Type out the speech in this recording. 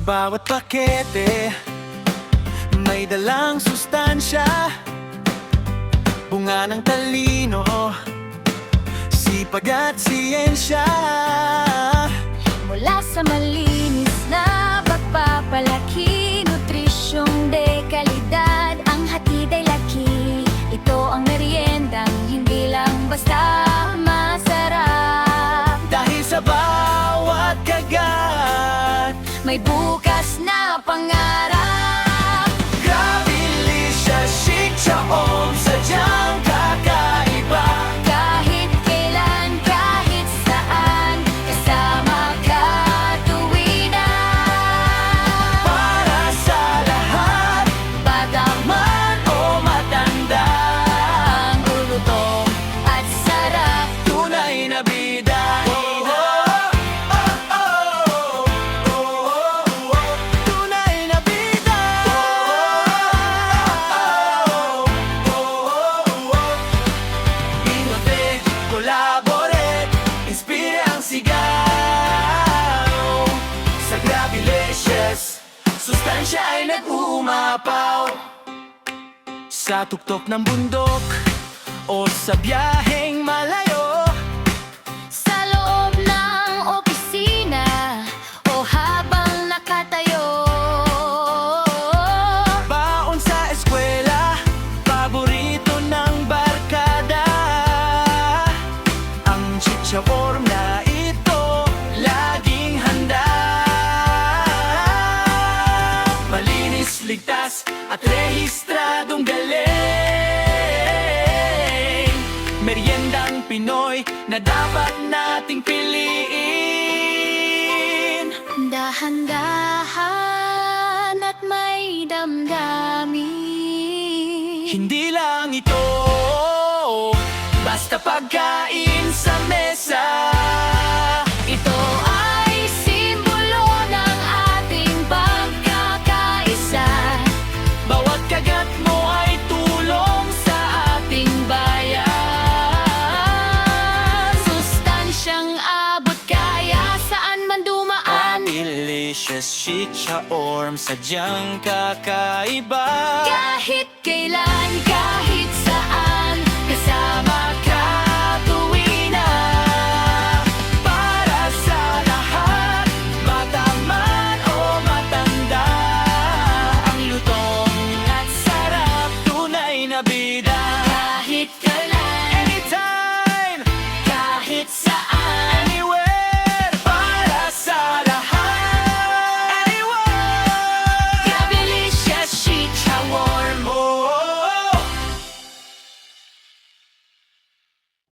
bawat pakete may dalang sustansya, bunga ng talino, sipag at siyensya. Mula sa malinis na pagpapalaki, nutrisyong dekalidad, ang hatid ay laki. Ito ang meriendang hindi lang basta masarap. Dahil sa bawat kagat May bukas na pangarap. Grabilicious Chic Chaom, sadyang kakaiba. Kahit kailan, kahit saan, kasama ka tuwin na. Para sa lahat, Bata man o matanda, ang ulutong at sarap. tunay na bida. Tunay na bida. Inote, collaborate, inspire ang sigaw. Sa Grabilicious, sustansya ay nag-uumapaw. Sa tuktok ng bundok o sa biyaheng malayo, Sa loob ng opisina o habang nakatayo, baon sa eskwela, paborito ng barkada. Ang chichaworm na ito, laging handa. Malinis, ligtas, at rehistradong galing. Meriendang Pinoy na dapat nating piliin. dahan-dahan at may damdamin. Hindi lang ito basta pagkain sa mesa. Ito ay simbolo ng ating pagkakaisa. Bawat kagat mo ay tulong sa ating bayan. Sustansyang abot kaya saan man dumaan. Delicious Chic Chaom, sadyang kakaiba. Kahit